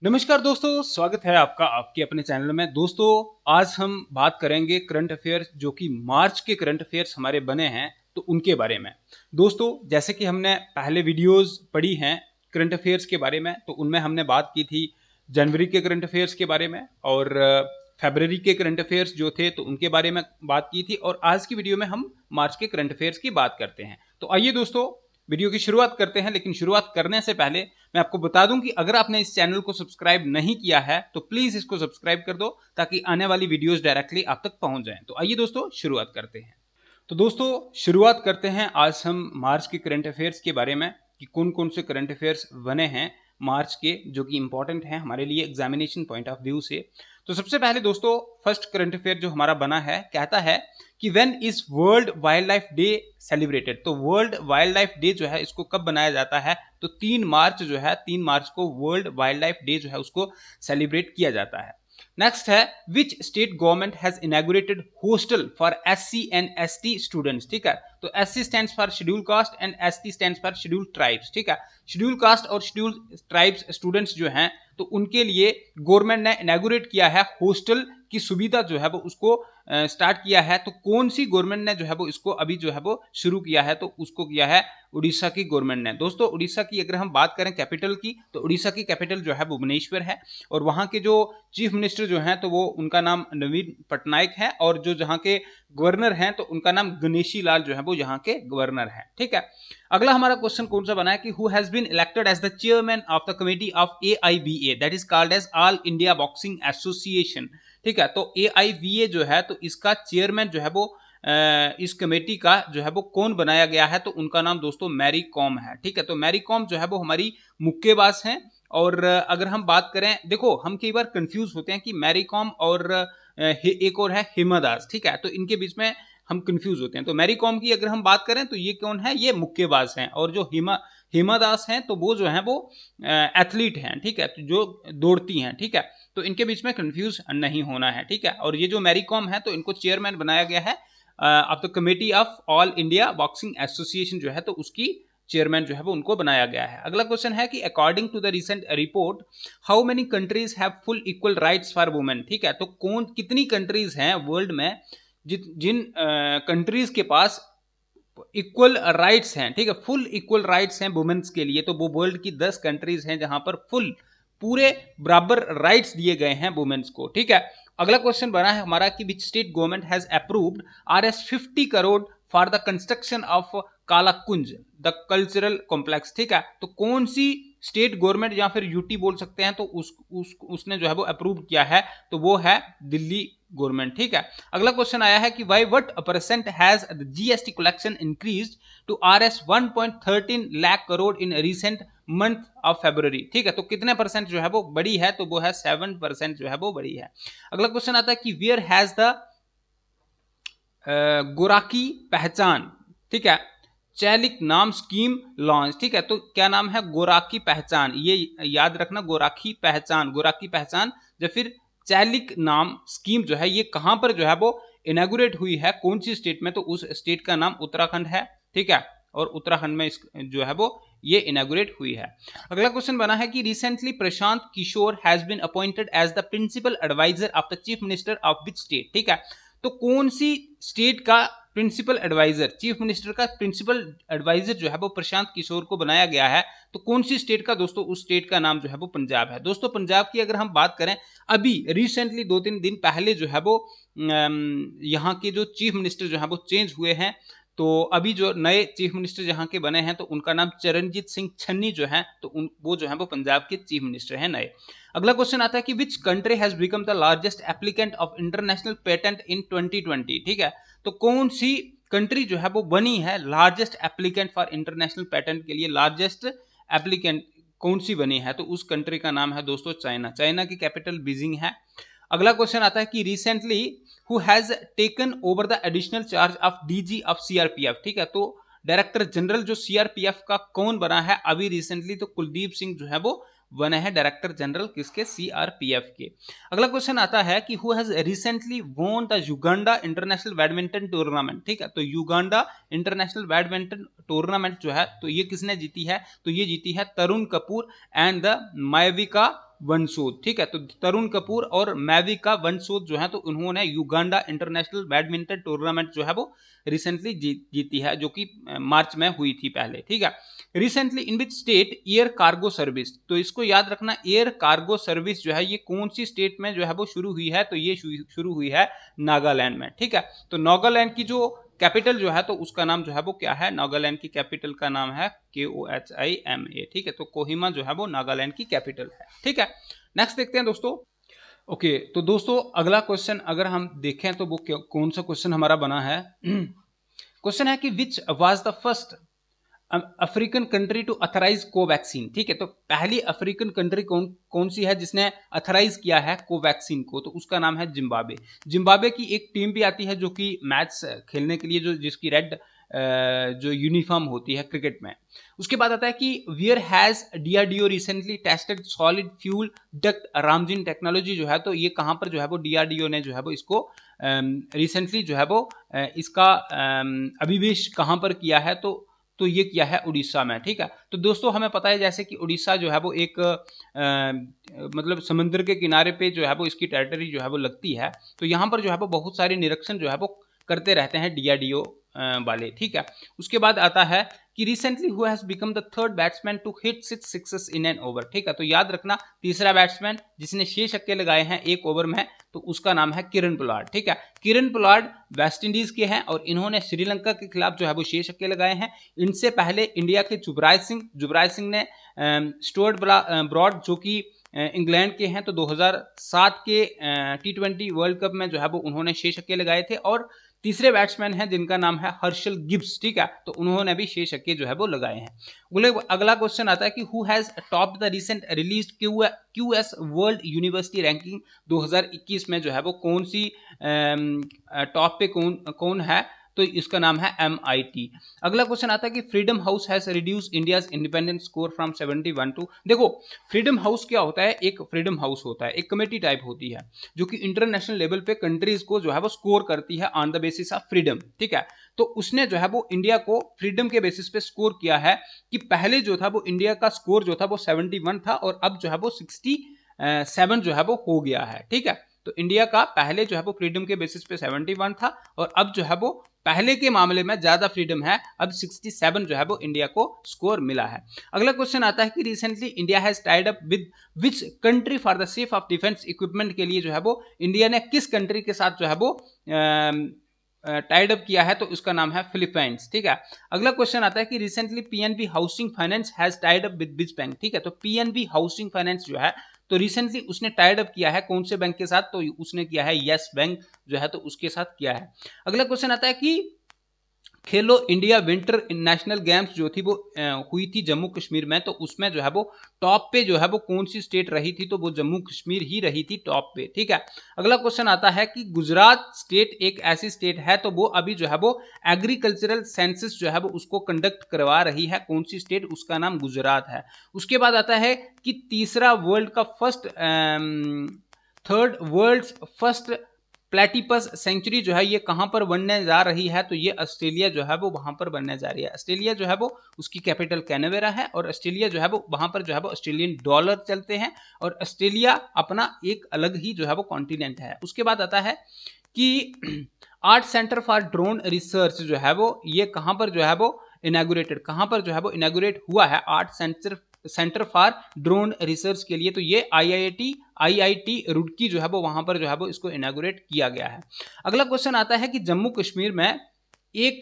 नमस्कार दोस्तों, स्वागत है आपका आपके अपने चैनल में। दोस्तों, आज हम बात करेंगे करंट अफेयर्स जो कि मार्च के करंट अफेयर्स हमारे बने हैं, तो उनके बारे में। दोस्तों, जैसे कि हमने पहले वीडियोस पढ़ी हैं करंट अफेयर्स के बारे में, तो उनमें हमने बात की थी जनवरी के करंट अफेयर्स के बारे में और फरवरी के करंट अफेयर्स जो थे तो उनके बारे में बात की थी। और आज की वीडियो में हम मार्च के करंट अफेयर्स की बात करते हैं। तो आइए दोस्तों, वीडियो की शुरुआत करते हैं। लेकिन शुरुआत करने से पहले मैं आपको बता दूं कि अगर आपने इस चैनल को सब्सक्राइब नहीं किया है तो प्लीज इसको सब्सक्राइब कर दो ताकि आने वाली वीडियोस डायरेक्टली आप तक पहुंच जाएं। तो आइए दोस्तों, शुरुआत करते हैं। तो दोस्तों, शुरुआत करते हैं आज हम मार्च के करंट अफेयर्स के बारे में कि कौन कौन से करंट अफेयर्स बने हैं मार्च के जो कि इंपॉर्टेंट हैं हमारे लिए एग्जामिनेशन पॉइंट ऑफ व्यू से। तो सबसे पहले दोस्तों, फर्स्ट करंट अफेयर जो हमारा बना है कहता है कि when is world wild life day celebrated. तो वर्ल्ड वाइल्ड लाइफ डे जो है इसको कब बनाया जाता है? तो 3 मार्च जो है, 3 मार्च को वर्ल्ड वाइल्ड लाइफ डे जो है उसको सेलिब्रेट किया जाता है। नेक्स्ट है विच state government has inaugurated hostel for SC and ST students. ठीक है, तो SC stands for schedule caste and ST stands for schedule tribes. ठीक है, शेड्यूल कास्ट और शेड्यूल ट्राइब्स स्टूडेंट्स जो हैं तो उनके लिए गवर्नमेंट ने इनॉग्रेट किया है हॉस्टल की सुविधा जो है वो उसको स्टार्ट किया है। तो कौन सी गवर्नमेंट ने जो है वो इसको अभी जो है वो शुरू किया है? तो उसको किया है उड़ीसा की गवर्नमेंट ने। दोस्तों, उड़ीसा की अगर हम बात करें कैपिटल की, तो उड़ीसा की कैपिटल जो है भुवनेश्वर है और वहां के जो चीफ मिनिस्टर जो हैं तो वो उनका नाम नवीन पटनायक है और जो जहां के गवर्नर हैं तो उनका नाम गणेशी लाल जो है वो यहाँ के गवर्नर है। ठीक है, अगला हमारा क्वेश्चन कौन सा बना है कि who has been elected as the chairman of the committee of AIBA that is called as all India boxing association. ठीक है, तो AIBA जो है तो इसका चेयरमैन जो है वो इस कमेटी का जो है वो कौन बनाया गया है? तो उनका नाम दोस्तों मैरी कॉम है। ठीक है, तो मैरी कॉम जो है वो हमारी मुक्केबाज हैं। और अगर हम बात करें, देखो हम कई बार कंफ्यूज होते हैं कि मैरी कॉम और एक और है हिमा दास। ठीक है, तो इनके बीच में हम कंफ्यूज होते हैं। तो मैरी कॉम की अगर हम बात करें तो ये कौन है? ये मुक्केबाज हैं। और जो हिमा दास हैं तो वो जो है वो एथलीट हैं। ठीक है, तो जो दौड़ती हैं। ठीक है, तो इनके बीच में कंफ्यूज नहीं होना है। ठीक है, और ये जो मैरी कॉम है तो इनको चेयरमैन बनाया गया है of the committee of all India boxing association जो है तो उसकी चेयरमैन जो है वो उनको बनाया गया है। अगला क्वेश्चन है कि according to the recent report how many countries have full equal rights for women. ठीक है, तो कितनी कंट्रीज हैं वर्ल्ड में जिन कंट्रीज के पास इक्वल राइट्स हैं। ठीक है, फुल इक्वल राइट्स हैं वुमेन्स के लिए। तो वो वर्ल्ड की 10 कंट्रीज हैं जहां पर फुल पूरे बराबर राइट्स दिए गए हैं वुमेन्स को। ठीक है, अगला क्वेश्चन बना है हमारा कि which state government has approved RS 50 crore for the construction of Kalakunj the cultural complex. ठीक है, तो कौन सी स्टेट गवर्नमेंट या फिर यूटी बोल सकते हैं तो उसने जो है वो अप्रूव किया है? तो वो है दिल्ली गवर्नमेंट। ठीक है, अगला क्वेश्चन आया है कि by what percent has the GST collection increased to RS 1.13 lakh crore in recent month of February. ठीक है, तो कितने परसेंट जो है वो बड़ी है? तो वो है 7% जो है वो बड़ी है। अगला क्वेश्चन आता है कि वेयर हैज द गोराकी पहचान, ठीक है, चैलिक नाम स्कीम लॉन्च। ठीक है, तो क्या नाम है? गोराकी पहचान। ये याद रखना, गोराकी पहचान या फिर चैलिक नाम स्कीम जो है ये कहां पर जो है वो इनॉग्रेट हुई है? कौन सी स्टेट में? तो उस स्टेट का नाम उत्तराखंड है। ठीक है, और उत्तराखंड में जो है वो ये इनॉग्रेट हुई है। अगला क्वेश्चन बना है कि recently Prashant Kishor has been appointed as the principal adviser of the chief minister of which state. ठीक है, तो कौन सी स्टेट का प्रिंसिपल एडवाइजर, चीफ मिनिस्टर का प्रिंसिपल एडवाइजर जो है वो प्रशांत किशोर को बनाया गया है? तो कौन सी स्टेट का? दोस्तों, उस स्टेट का नाम जो है वो पंजाब है। दोस्तों, पंजाब की अगर हम बात करें, अभी रिसेंटली 2-3 दिन पहले जो है वो यहाँ के जो चीफ मिनिस्टर जो है वो चेंज हुए हैं। तो अभी जो नए चीफ मिनिस्टर जहाँ के बने हैं तो उनका नाम चरणजीत सिंह छन्नी जो है तो वो जो है वो पंजाब के चीफ मिनिस्टर हैं नए। अगला क्वेश्चन आता है कि which country has become the largest applicant of international patent in 2020। ठीक है, तो कौन सी कंट्री जो है वो बनी है largest applicant for international patent के लिए? लार्जेस्ट एप्लीकेंट कौन सी बनी है? तो उस कंट्री का नाम है दोस्तों चाइना। चाइना की कैपिटल बीजिंग है। अगला क्वेश्चन आता है कि recently who has taken over the additional charge of DG of CRPF। ठीक है, तो डायरेक्टर जनरल जो CRPF का कौन बना है अभी रिसेंटली? तो कुलदीप सिंह जो है वो बने हैं डायरेक्टर जनरल किसके? CRPF के। अगला क्वेश्चन आता है कि who has recently won the Uganda international badminton tournament. ठीक है, तो युगांडा इंटरनेशनल बैडमिंटन टूर्नामेंट जो है तो ये किसने जीती है? तो ये जीती है तरुण कपूर एंड द मायविका वंशोद, ठीक है। तो तरुण कपूर और मैविका वंशोद जो है तो उन्होंने युगांडा इंटरनेशनल बैडमिंटन टूर्नामेंट जो है वो रिसेंटली जीती है, जो कि मार्च में हुई थी पहले, ठीक है। Recently in which state air cargo service, तो इसको याद रखना, एयर कार्गो सर्विस जो है ये कौन सी स्टेट में जो है वो शुरू हुई है, तो ये शुरू हुई है नागालैंड में, ठीक है। तो नागालैंड की जो कैपिटल जो है तो उसका नाम जो है वो क्या है, नागालैंड की कैपिटल का नाम है KOHIMA, ठीक है। तो कोहिमा जो है वो नागालैंड की कैपिटल है, ठीक है। नेक्स्ट देखते हैं दोस्तों। ओके, तो दोस्तों अगला क्वेश्चन अगर हम देखें तो वो कौन सा क्वेश्चन हमारा बना है। क्वेश्चन है कि which was the first African country to authorise Covaxin, ठीक है। तो पहली अफ्रीकन कंट्री कौन सी है जिसने अथराइज किया है कोवैक्सीन को, तो उसका नाम है जिम्बाब्वे। जिम्बाब्वे की एक टीम भी आती है जो कि मैच खेलने के लिए जिसकी रेड जो यूनिफॉर्म होती है क्रिकेट में। उसके बाद आता है कि where has DRDO recently tested solid fuel duct ramjet technology जो है तो ये कहां पर जो है वो DRDO ने जो है वो इसको रिसेंटली जो है वो इसका अभिवेश कहां पर किया है, तो ये किया है उड़ीसा में, ठीक है। तो दोस्तों हमें पता है जैसे कि उड़ीसा जो है वो एक मतलब समुद्र के किनारे पे जो है वो इसकी टेरिटरी जो है वो लगती है, तो यहाँ पर जो है वो बहुत सारे निरीक्षण जो है वो करते रहते हैं DRDO वाले, ठीक है। उसके बाद आता है कि recently who has become the third batsman to hit 6 sixes in an over, ठीक है। तो याद रखना तीसरा बैट्समैन जिसने 6 छक्के लगाए हैं एक ओवर में, तो उसका नाम है किरण पोलार्ड, ठीक है। किरण पोलार्ड वेस्ट इंडीज के हैं और इन्होंने श्रीलंका के खिलाफ जो है वो 6 छक्के लगाए हैं। इनसे पहले इंडिया के जुबराज सिंह ने स्टुअर्ट ब्रॉड जो कि इंग्लैंड के हैं, तो 2007 के T20 वर्ल्ड कप में जो है वो उन्होंने 6 छक्के लगाए थे। और तीसरे बैट्समैन हैं जिनका नाम है हर्षल गिब्स, ठीक है। तो उन्होंने भी 6 छक्के जो है वो लगाए हैं। अगला क्वेश्चन आता है कि who has topped the recent released QS world university ranking 2021 में जो है वो कौन सी टॉप पे कौन है, तो इसका नाम है MIT। अगला क्वेश्चन आता है कि Freedom House has reduce India's independence score from 71 to, देखो फ्रीडम हाउस क्या होता है, एक फ्रीडम हाउस होता है, एक कमेटी टाइप होती है जो कि इंटरनेशनल लेवल पे कंट्रीज को जो है वो स्कोर करती है on the basis of freedom, ठीक है। तो उसने जो है वो इंडिया को फ्रीडम के बेसिस पे स्कोर किया है कि पहले जो था वो इंडिया का स्कोर जो था वो 71 था और अब जो है वो 67 जो है वो हो गया है, ठीक है। तो इंडिया का पहले जो है वो फ्रीडम के बेसिस पे 71 था और अब जो है वो पहले के मामले में ज्यादा फ्रीडम है, अब 67 जो है वो इंडिया को स्कोर मिला है। अगला क्वेश्चन आता है कि recently India has tied up with which country for the safe of defence equipment के लिए जो है वो इंडिया ने किस कंट्री के साथ जो है वो टाइड अप किया है, तो उसका नाम है फिलीपींस, ठीक है। अगला क्वेश्चन आता है कि recently PNB housing finance has tied up with which bank, ठीक है। तो PNB हाउसिंग फाइनेंस जो है तो रिसेंटली उसने टाइड अप किया है कौन से बैंक के साथ, तो उसने किया है यस बैंक जो है तो उसके साथ किया है। अगला क्वेश्चन आता है कि खेलो इंडिया विंटर नेशनल गेम्स जो थी वो हुई थी जम्मू कश्मीर में, तो उसमें जो है वो टॉप पे जो है वो कौन सी स्टेट रही थी, तो वो जम्मू कश्मीर ही रही थी टॉप पे, ठीक है। अगला क्वेश्चन आता है कि गुजरात स्टेट एक ऐसी स्टेट है तो वो अभी जो है वो एग्रीकल्चरल सेंसस जो है वो उसको कंडक्ट करवा रही है, कौन सी स्टेट, उसका नाम गुजरात है। उसके बाद आता है कि तीसरा वर्ल्ड का third world first platypus century जो है ये कहां पर बनने जा रही है, तो ये ऑस्ट्रेलिया जो है वो वहां पर बनने जा रही है। ऑस्ट्रेलिया जो है वो उसकी कैपिटल कैनवेरा है और ऑस्ट्रेलिया जो है वो वहां पर जो है वो ऑस्ट्रेलियन डॉलर चलते हैं और ऑस्ट्रेलिया अपना एक अलग ही जो है वो कॉन्टिनेंट है। उसके बाद आता है कि art centre for drone research जो है वो ये कहां पर जो है वो इनैगोरेट हुआ है art centre for drone research के लिए, तो ये IIT रुड़की जो है वो वहां पर जो है वो इसको इनैगोरेट किया गया है। अगला क्वेश्चन आता है कि जम्मू कश्मीर में एक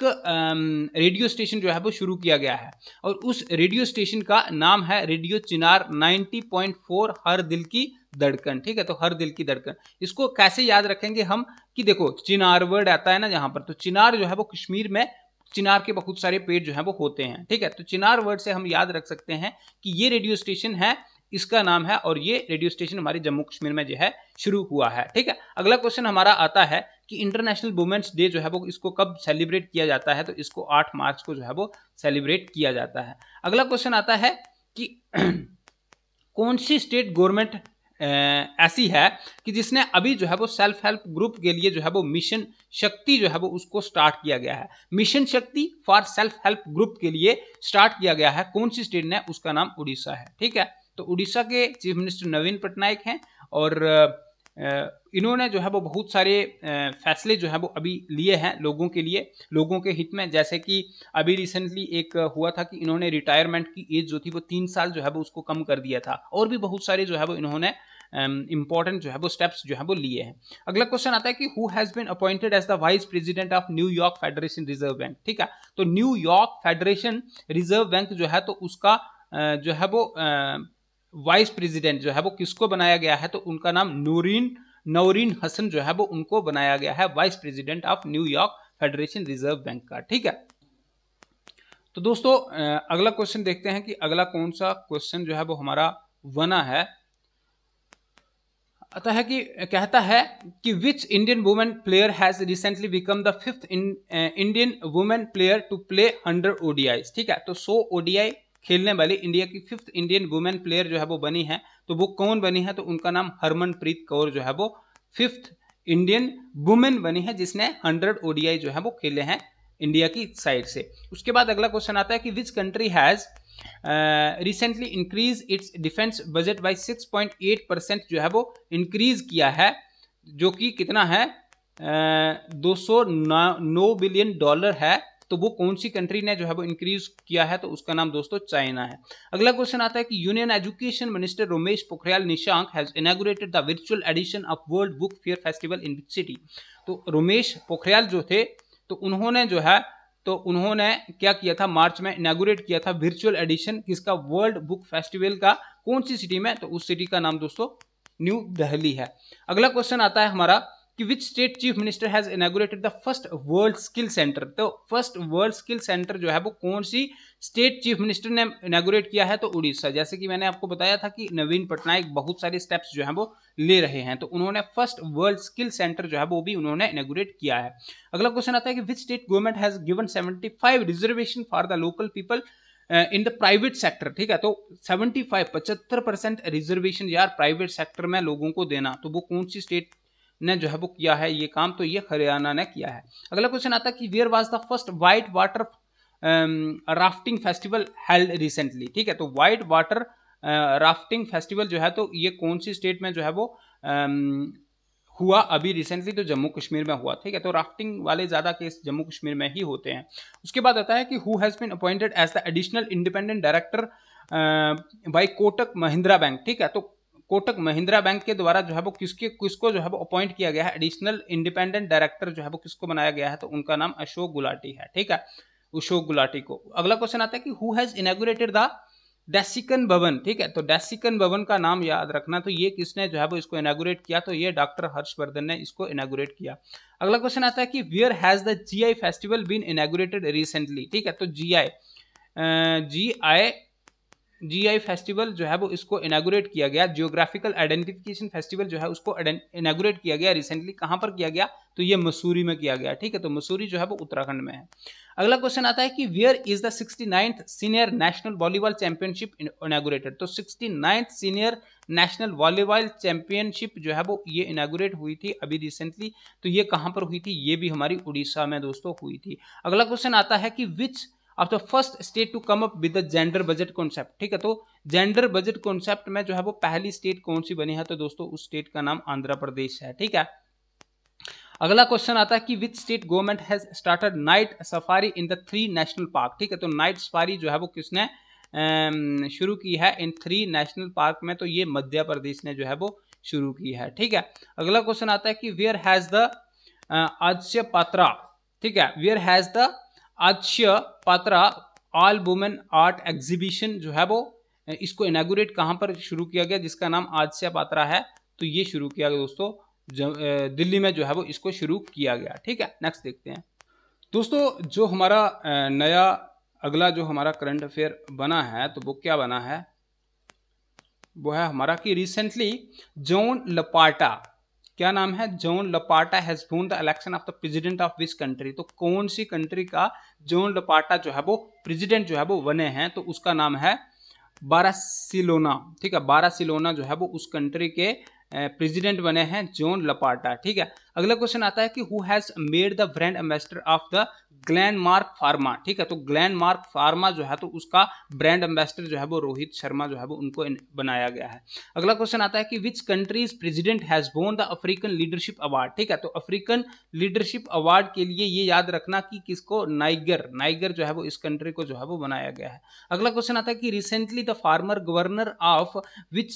रेडियो स्टेशन जो है वो शुरू किया गया है और उस रेडियो स्टेशन का नाम है रेडियो चिनार 90.4 हर दिल की धड़कन, ठीक है। तो हर दिल की धड़कन, इसको कैसे याद रखेंगे हम कि देखो चिनार वर्ड आता है ना जहां पर, तो चिनार जो है वो कश्मीर में चिनार के बहुत सारे पेड़ जो है वो होते हैं, ठीक है। तो चिनार वर्ड से हम याद रख सकते हैं कि ये रेडियो स्टेशन है, इसका नाम है और ये रेडियो स्टेशन हमारे जम्मू कश्मीर में जो है शुरू हुआ है, ठीक है। अगला क्वेश्चन हमारा आता है कि इंटरनेशनल वुमेन्स डे जो है वो इसको कब सेलिब्रेट किया जाता है, तो इसको 8 मार्च को जो है वो सेलिब्रेट किया जाता है। अगला क्वेश्चन आता है कि कौन सी स्टेट गवर्नमेंट ऐसी है कि जिसने अभी जो है वो सेल्फ हेल्प ग्रुप के लिए जो है वो मिशन शक्ति जो है वो उसको स्टार्ट किया गया है। मिशन शक्ति फॉर सेल्फ हेल्प ग्रुप के लिए स्टार्ट किया गया है, कौन सी स्टेट ने, उसका नाम उड़ीसा है, ठीक है। तो उड़ीसा के चीफ मिनिस्टर नवीन पटनायक हैं और इन्होंने जो है वो बहुत सारे फैसले जो है वो अभी लिए हैं लोगों के लिए, लोगों के हित में। जैसे कि अभी रिसेंटली एक हुआ था कि इन्होंने रिटायरमेंट की एज जो थी वो 3 साल जो है वो उसको कम कर दिया था, और भी बहुत सारे जो है वो इन्होंने इंपॉर्टेंट जो है वो स्टेप्स जो है वो लिए हैं। अगला क्वेश्चन आता है कि who has been appointed as the vice president of New York federation reserve bank. ठीक है, तो न्यूयॉर्क फेडरेशन रिजर्व बैंक जो है तो उसका जो है वो वाइस प्रेसिडेंट जो है वो किसको बनाया गया है, तो उनका नाम नौरीन हसन जो है वो उनको बनाया गया है vice president of New York federation reserve bank का। ठीक है, तो दोस्तों अगला क्वेश्चन देखते हैं कि अगला कौन सा क्वेश्चन जो है वो हमारा बना है। अतः कि कहता है कि which Indian women player has recently become the 5th Indian women player to play 100 ODIs। ठीक है, तो 100 ODI खेलने वाली इंडिया की 5th इंडियन वुमेन प्लेयर जो है वो बनी है, तो वो कौन बनी है, तो उनका नाम हरमनप्रीत कौर जो है वो 5th इंडियन वुमेन बनी है जिसने 100 ODI जो है वो खेले हैं इंडिया की साइड से। उसके बाद अगला क्वेश्चन आता है कि which country has recently increase its defence budget by 6.8% जो है वो इंक्रीज किया है, जो कि कितना है 209 बिलियन डॉलर है। तो वो कौन सी कंट्री ने जो है वो इंक्रीज किया है, तो उसका नाम दोस्तों चाइना है। अगला क्वेश्चन आता है कि union education minister Ramesh Pokhriyal Nishank has inaugurated the virtual edition of world book fair festival in which city. तो रमेश पोखरियाल जो थे तो उन्होंने क्या किया था, मार्च में इनॉग्रेट किया था वर्चुअल एडिशन किसका, वर्ल्ड बुक फेस्टिवल का। कौन सी सिटी में, तो उस सिटी का नाम दोस्तों न्यू दिल्ली है। अगला क्वेश्चन आता है हमारा कि which state chief minister has inaugurated the first world skill centre. तो फर्स्ट वर्ल्ड स्किल सेंटर जो है वो कौन सी स्टेट चीफ मिनिस्टर ने इनॉग्रेट किया है, तो उड़ीसा। जैसे कि मैंने आपको बताया था कि नवीन पटनायक बहुत सारे स्टेप्स जो है वो ले रहे हैं, तो उन्होंने फर्स्ट वर्ल्ड स्किल सेंटर जो है वो भी उन्होंने इनॉग्रेट किया है। अगला क्वेश्चन आता है कि which state government has given 75 reservation for the local people in the private sector. ठीक है, तो 75% रिजर्वेशन यार प्राइवेट सेक्टर में लोगों को देना, तो वो कौन सी स्टेट ने जो है वो किया है ये काम, तो ये हरियाणा ने किया है। अगला क्वेश्चन आता है कि where was the first white water rafting festival held recently. ठीक है, तो वाइट वाटर राफ्टिंग फेस्टिवल जो है तो ये कौन सी स्टेट में जो है वो हुआ अभी रिसेंटली, तो जम्मू कश्मीर में हुआ। ठीक है, तो राफ्टिंग वाले ज्यादा केस जम्मू कश्मीर में ही होते हैं। उसके बाद आता है कि who has been appointed as the additional independent director by Kotak Mahindra bank. ठीक है, तो कोटक महिंद्रा बैंक के द्वारा जो है वो किसको जो है वो अपॉइंट किया गया है, एडिशनल इंडिपेंडेंट डायरेक्टर जो है वो किसको बनाया गया है, तो उनका नाम अशोक गुलाटी है। ठीक है, अशोक गुलाटी को। अगला क्वेश्चन आता है कि हु हैज इनॉग्रेटेड द डेसिकन भवन। ठीक है, तो डेसिकन भवन का नाम याद रखना, तो ये किसने जो है वो इसको इनॉग्रेट किया, तो ये डॉक्टर हर्षवर्धन ने इसको इनॉग्रेट किया। अगला क्वेश्चन आता है कि where has the GI festival been inaugurated recently. ठीक है, तो जीआई फेस्टिवल जो है वो इसको इनॉग्रेट किया गया, जियोग्राफिकल आइडेंटिफिकेशन फेस्टिवल जो है उसको इनॉग्रेट किया गया रिसेंटली। कहां पर किया गया, तो ये मसूरी में किया गया। ठीक है, तो मसूरी जो है वो उत्तराखंड में है। अगला क्वेश्चन आता है कि where is the 69th senior national volleyball championship inaugurated. तो 69th senior national volleyball championship जो है वो ये इनॉग्रेट हुई थी अभी रिसेंटली, तो ये कहां पर हुई थी, ये भी हमारी उड़ीसा में दोस्तों हुई थी। अगला क्वेश्चन आता है कि which of the first state to come up with the gender budget concept. ठीक है, तो जेंडर बजट कॉन्सेप्ट में जो है वो पहली स्टेट कौन सी बनी है, तो दोस्तों उस स्टेट का नाम आंध्र प्रदेश है। ठीक है, अगला क्वेश्चन आता है कि which state government has started night safari in the 3 national park. ठीक है, तो नाइट सफारी जो है वो किसने शुरू की है इन 3 नेशनल पार्क में, तो ये मध्य प्रदेश ने जो है वो शुरू की है। ठीक है, अगला क्वेश्चन आता है कि वेयर हैज द आद्य पात्रा। ठीक है, वेयर हैज द आद्य Patra all women art exhibition जो है वो इसको इनॉग्रेट कहां पर शुरू किया गया, जिसका नाम आद्य पात्रा है, तो ये शुरू किया गया दोस्तों दिल्ली में जो है वो इसको शुरू किया गया। ठीक है, नेक्स्ट देखते हैं दोस्तों जो हमारा नया अगला जो हमारा करंट अफेयर बना है, तो वो क्या बना है, वो है हमारा कि रिसेंटली जॉन लपाटा, क्या नाम है, John Lapata has won the election of the president of which country. तो कौन सी कंट्री का जॉन लपाटा जो है वो प्रेसिडेंट जो है वो बने हैं, तो उसका नाम है बारासिलोना। ठीक है, बारासिलोना जो है वो उस कंट्री के प्रेसिडेंट बने हैं जॉन लपाटा। ठीक है, अगला क्वेश्चन आता है कि who has made the brand ambassador of the Glenmark pharma, ठीक है। तो ग्लेनमार्क फार्मा जो है तो उसका ब्रांड एम्बेसडर जो है वो रोहित शर्मा जो है वो उनको बनाया गया है। अगला क्वेश्चन आता है कि which countries president has won the African leadership award, ठीक है। तो अफ्रीकन लीडरशिप अवार्ड के लिए ये याद रखना कि किसको, नाइगर जो है वो इस कंट्री को जो है वो बनाया गया है। अगला क्वेश्चन आता है कि recently the farmer governor of which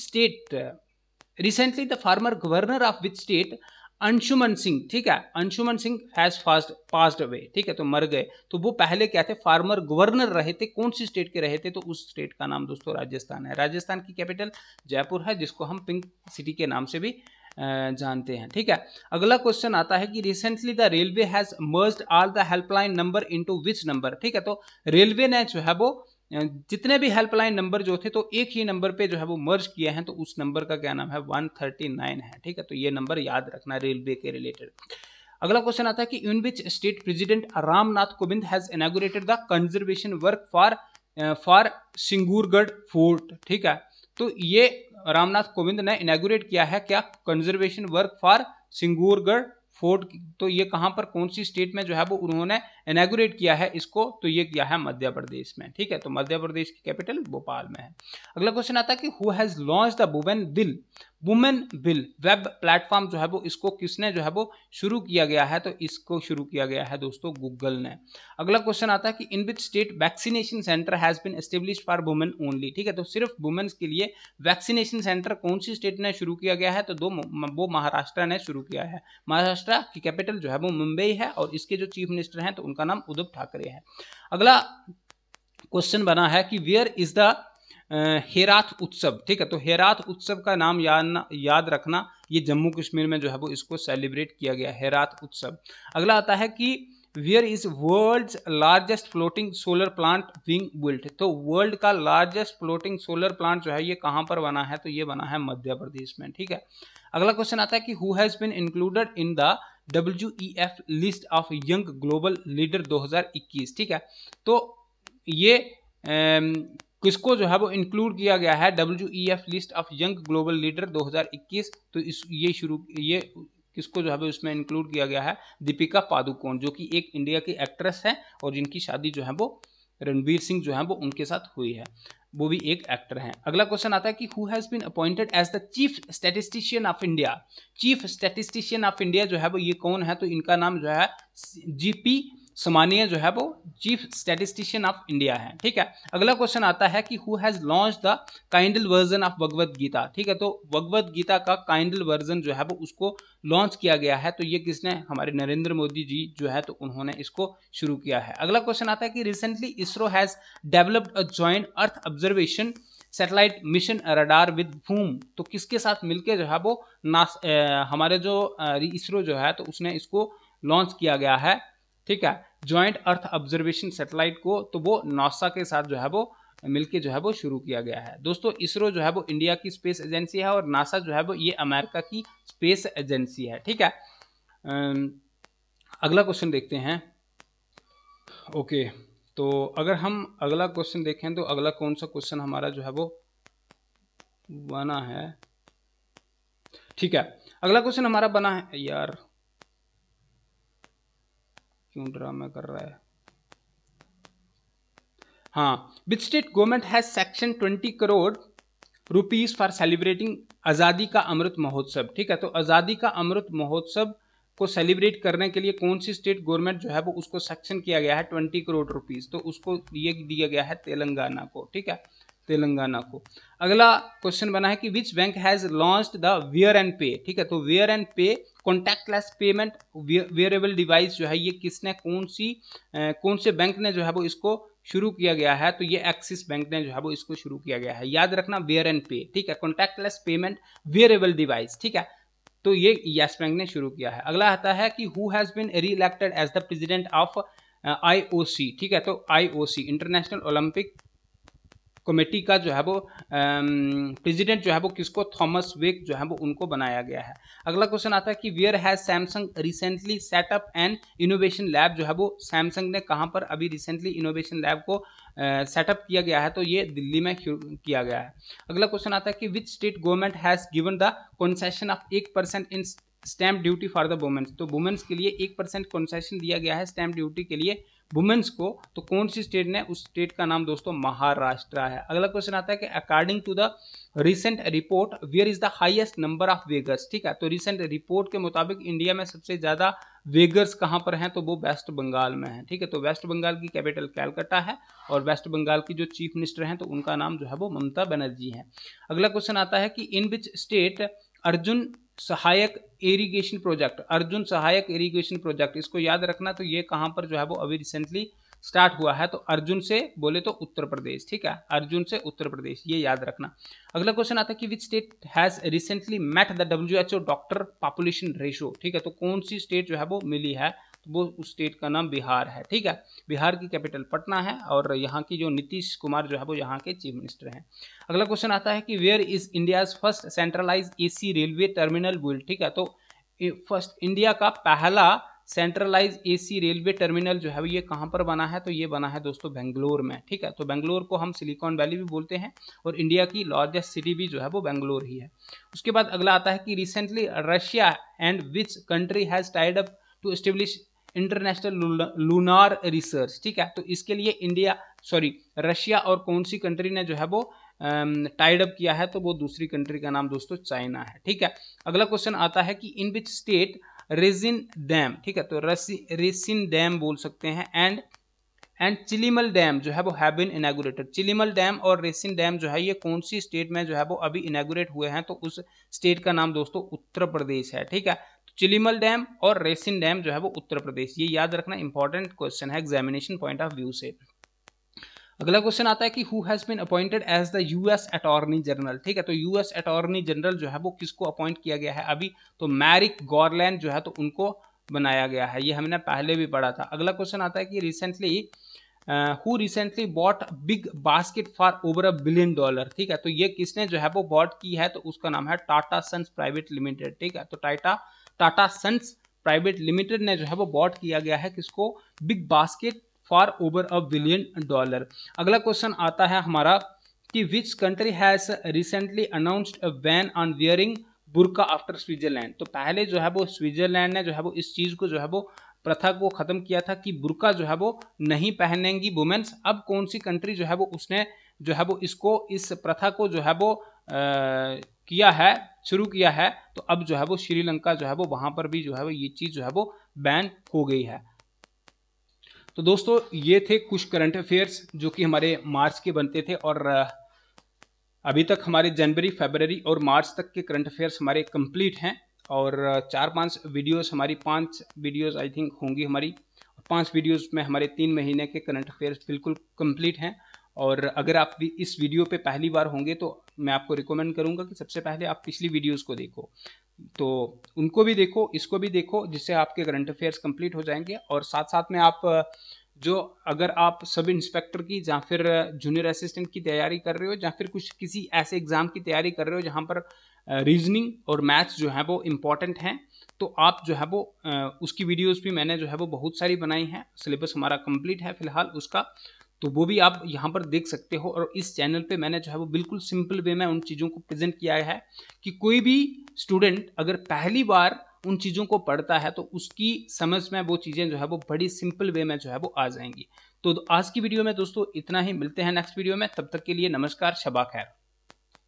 state Anshuman Singh, ठीक है, Anshuman Singh has passed away, ठीक है, तो मर गए। तो वो पहले क्या थे, फार्मर गवर्नर रहे थे, कौन सी स्टेट के रहे थे, तो उस स्टेट का नाम दोस्तों राजस्थान है। राजस्थान की कैपिटल जयपुर है, जिसको हम पिंक सिटी के नाम से भी जानते हैं, ठीक है। अगला क्वेश्चन आता है कि recently the railway has merged all the helpline number into which number, ठीक है। तो रेलवे ने जो है वो जितने भी हेल्पलाइन नंबर जो थे तो एक ही नंबर पे जो है वो मर्ज किए हैं, तो उस नंबर का क्या नाम है, 139 है, ठीक है। तो ये नंबर याद रखना रेलवे के रिलेटेड। अगला क्वेश्चन आता है कि in which state president Ramnath Kovind has inaugurated the conservation work for Singurgarh fort, ठीक है। तो ये रामनाथ कोविंद ने इनॉग्रेट किया है क्या, conservation work for Singurgarh fort. तो ये कहां पर, कौन सी स्टेट में जो है वो उन्होंने इनॉग्रेट किया है इसको, तो ये किया है मध्य प्रदेश में, ठीक है। तो मध्य प्रदेश की कैपिटल भोपाल में है। अगला क्वेश्चन आता है कि who has launched the women bill web platform जो है वो इसको किसने जो है वो शुरू किया गया है, तो इसको शुरू किया गया है दोस्तों गूगल ने। अगला क्वेश्चन आता है कि in which state vaccination centre has been established for women only, ठीक है। तो सिर्फ वुमेन्स के लिए वैक्सीनेशन सेंटर कौन सी स्टेट ने शुरू किया गया है, तो वो महाराष्ट्र ने शुरू किया है। महाराष्ट्र की कैपिटल जो है वो मुंबई है और इसके जो चीफ मिनिस्टर हैं तो उनका नाम उद्धव ठाकरे है। अगला क्वेश्चन बना है कि वेयर इज द हेरात उत्सव, ठीक है। तो हेरात उत्सव का नाम याद रखना, ये जम्मू कश्मीर में जो है वो इसको सेलिब्रेट किया गया, हेरात उत्सव। अगला आता है कि where is world's largest floating solar plant being built, तो वर्ल्ड का लार्जेस्ट फ्लोटिंग सोलर प्लांट जो है ये कहां पर बना है, तो ये बना है मध्य प्रदेश में, ठीक है। अगला क्वेश्चन आता है कि who has been included in the WEF list of young global leader 2021, ठीक है। तो ये किसको जो है वो इंक्लूड किया गया है WEF list of young global leader 2021, तो ये किसको जो है वो इसमें इंक्लूड किया गया है, दीपिका पादुकोण, जो कि एक इंडिया की एक्ट्रेस है और जिनकी शादी जो है वो रणवीर सिंह जो है वो उनके साथ हुई है, वो भी एक एक्टर हैं। अगला क्वेश्चन आता है कि who has been appointed as the chief statistician of India, chief statistician of India जो है वो ये कौन है, तो इनका नाम जो है GP सामान्य जो है वो चीफ स्टैटिस्टिशियन ऑफ इंडिया है, ठीक है। अगला क्वेश्चन आता है कि who has launched the Kindle version of Bhagavad Gita, ठीक है। तो भगवत गीता का काइंडल वर्जन जो है वो उसको लॉन्च किया गया है, तो ये किसने, हमारे नरेंद्र मोदी जी जो है तो उन्होंने इसको शुरू किया है। अगला क्वेश्चन आता है कि recently ISRO has developed a joint earth observation satellite mission radar with whom, तो किसके साथ मिलकर जो है वो हमारे जो इसरो जो है तो उसने इसको लॉन्च किया गया है, ठीक है, जॉइंट अर्थ ऑब्जर्वेशन सैटेलाइट को, तो वो नासा के साथ जो है वो मिलके जो है वो शुरू किया गया है। दोस्तों इसरो जो है वो इंडिया की स्पेस एजेंसी है और नासा जो है वो ये अमेरिका की स्पेस एजेंसी है, ठीक है। अगला क्वेश्चन देखते हैं। ओके, तो अगर हम अगला क्वेश्चन देखें तो अगला कौन सा क्वेश्चन हमारा जो है वो बना है, ठीक है। अगला क्वेश्चन हमारा बना है, यार क्यों ड्रामा कर रहा है, हाँ, विच state government has section 20 crore rupees for celebrating आज़ादी का अमृत महोत्सव, ठीक है। तो आज़ादी का अमृत महोत्सव को सेलिब्रेट करने के लिए कौन सी स्टेट गवर्नमेंट जो है वो उसको सेक्शन किया गया है 20 करोड़ रुपीज, तो उसको ये दिया गया है तेलंगाना को, ठीक है, तेलंगाना को। अगला क्वेश्चन बना है कि which bank has launched the wear and pay, ठीक है। तो wear and pay contactless payment wearable device जो है ये किसने, कौन से बैंक ने जो है वो इसको शुरू किया गया है, तो ये एक्सिस बैंक ने जो है वो इसको शुरू किया गया है। याद रखना वेयर एंड पे, ठीक है, कॉन्टैक्टलेस पेमेंट वेयरेबल डिवाइस, ठीक है, तो ये यस बैंक ने शुरू किया है। अगला आता है कि who has been re elected as the president of IOC, ठीक है। तो IOC इंटरनेशनल ओलंपिक कमेटी का जो है वो प्रेसिडेंट जो है वो किसको, थॉमस वेक जो है वो उनको बनाया गया है। अगला क्वेश्चन आता है कि where has Samsung recently set up an innovation lab, जो है वो सैमसंग ने कहां पर अभी रिसेंटली इनोवेशन लैब को सेटअप किया गया है, तो ये दिल्ली में किया गया है। अगला क्वेश्चन आता है कि which state government has given the concession of 1% in stamp duty for the women's, तो वुमेन्स के लिए 1% कंसेशन दिया गया है स्टैम्प ड्यूटी के लिए वुमेन्स को। तो कौन सी स्टेट ने, उस स्टेट का नाम दोस्तों महाराष्ट्र है। अगला क्वेश्चन आता है कि according to the recent report where is the highest number of beggars, ठीक है। तो रिसेंट रिपोर्ट के मुताबिक इंडिया में सबसे ज्यादा वेगर्स कहां पर हैं, तो वो वेस्ट बंगाल में है, ठीक है। तो वेस्ट बंगाल की कैपिटल कैलकाटा है और वेस्ट बंगाल की जो चीफ मिनिस्टर हैं तो उनका नाम जो है वो ममता बनर्जी है। अगला क्वेश्चन आता है कि इन विच स्टेट अर्जुन सहायक इरिगेशन प्रोजेक्ट, अर्जुन सहायक इरिगेशन प्रोजेक्ट, इसको याद रखना। तो ये कहां पर जो है वो अभी रिसेंटली स्टार्ट हुआ है, तो अर्जुन से बोले तो उत्तर प्रदेश, ठीक है, अर्जुन से उत्तर प्रदेश, ये याद रखना। अगला क्वेश्चन आता है कि which state has recently met the WHO doctor population ratio, ठीक है। तो कौन सी स्टेट जो है वो मिली है, तो वो उस स्टेट का नाम बिहार है, ठीक है। बिहार की कैपिटल पटना है और यहाँ की जो नीतीश कुमार जो है वो यहाँ के चीफ मिनिस्टर हैं। अगला क्वेश्चन आता है कि where is India's first centralise AC railway terminal build, ठीक है। तो फर्स्ट इंडिया का पहला सेंट्रलाइज AC रेलवे टर्मिनल जो है ये कहाँ पर बना है, तो ये बना है दोस्तों बेंगलोर में, ठीक है। तो बेंगलोर को हम सिलिकॉन वैली भी बोलते हैं और इंडिया की लार्जेस्ट सिटी भी जो है वो बेंगलोर ही है। उसके बाद अगला आता है कि recently Russia and which country has tied up to establish international lunar research, ठीक है। तो इसके लिए रशिया और कौन सी कंट्री ने जो है वो टाइड अप किया है, तो वो दूसरी कंट्री का नाम दोस्तों चाइना है, ठीक है। अगला क्वेश्चन आता है कि in which state resin dam, ठीक है, तो रेसिन डैम बोल सकते हैं एंड चिलीमल डैम जो है वो हैव बीन इनॉग्रेटेड। चिलीमल डैम और रेसिन डैम जो है ये कौन सी स्टेट में जो है वो अभी इनॉग्रेट हुए हैं, तो उस स्टेट का नाम दोस्तों उत्तर प्रदेश है, ठीक है। तो चिलीमल डैम और रेसिन डैम जो है वो उत्तर प्रदेश, ये याद रखना, इंपॉर्टेंट क्वेश्चन है एग्जामिनेशन पॉइंट ऑफ व्यू से। अगला क्वेश्चन आता है कि who has been appointed as the US attorney general, ठीक है। तो US अटॉर्नी जनरल जो है वो किसको अपॉइंट किया गया है अभी, तो मैरिक गॉरलैंड जो है तो उनको बनाया गया है, ये हमने पहले भी पढ़ा था। अगला क्वेश्चन आता है कि who recently bot big Basket for over $1 billion, ठीक है। तो ये किसने जो है वो बॉट की है, तो उसका नाम है टाटा सन्स प्राइवेट लिमिटेड, ठीक है। तो टाटा सन्स प्राइवेट लिमिटेड ने जो है वो बॉट किया गया है किसको, Big Basket for over $1 billion. अगला क्वेश्चन आता है हमारा कि which country has recently announced a ban on wearing burqa after Switzerland. तो पहले जो है वो स्विट्जरलैंड ने जो है वो इस चीज को जो है वो प्रथा को खत्म किया था कि बुर्का जो है वो नहीं पहनेंगी वुमेन्स। अब कौन सी कंट्री जो है वो उसने जो है वो इस प्रथा को जो है वो शुरू किया है, तो अब जो है वो श्रीलंका जो है वो वहां पर भी जो है वो ये चीज जो है वो बैन हो गई है। तो दोस्तों ये थे कुछ करंट अफेयर्स जो कि हमारे मार्च के बनते थे और अभी तक हमारे जनवरी, फरवरी और मार्च तक के करंट अफेयर्स हमारे कंप्लीट हैं और 4-5 वीडियोस, हमारी 5 वीडियोस आई थिंक होंगी हमारी, 5 वीडियोस में हमारे 3 महीने के करंट अफेयर्स बिल्कुल कंप्लीट हैं। और अगर आप भी इस वीडियो पे पहली बार होंगे तो मैं आपको रिकमेंड करूंगा कि सबसे पहले आप पिछली वीडियोस को देखो, तो उनको भी देखो, इसको भी देखो, जिससे आपके करंट अफेयर्स कंप्लीट हो जाएंगे। और साथ साथ में आप अगर आप सब इंस्पेक्टर की या फिर जूनियर असिस्टेंट की तैयारी कर रहे हो या फिर किसी ऐसे एग्जाम की तैयारी कर रहे हो जहां पर रीजनिंग और मैथ्स जो है वो इम्पॉर्टेंट हैं, तो आप जो है वो उसकी वीडियोस भी मैंने जो है वो बहुत सारी बनाई हैं। सिलेबस हमारा कंप्लीट है फिलहाल उसका, तो वो भी आप यहाँ पर देख सकते हो। और इस चैनल पे मैंने जो है वो बिल्कुल सिंपल वे में उन चीज़ों को प्रेजेंट किया है कि कोई भी स्टूडेंट अगर पहली बार उन चीज़ों को पढ़ता है तो उसकी समझ में वो चीज़ें जो है वो बड़ी सिंपल वे में जो है वो आ जाएंगी। तो आज की वीडियो में दोस्तों इतना ही, मिलते हैं नेक्स्ट वीडियो में, तब तक के लिए नमस्कार, शबा खैर।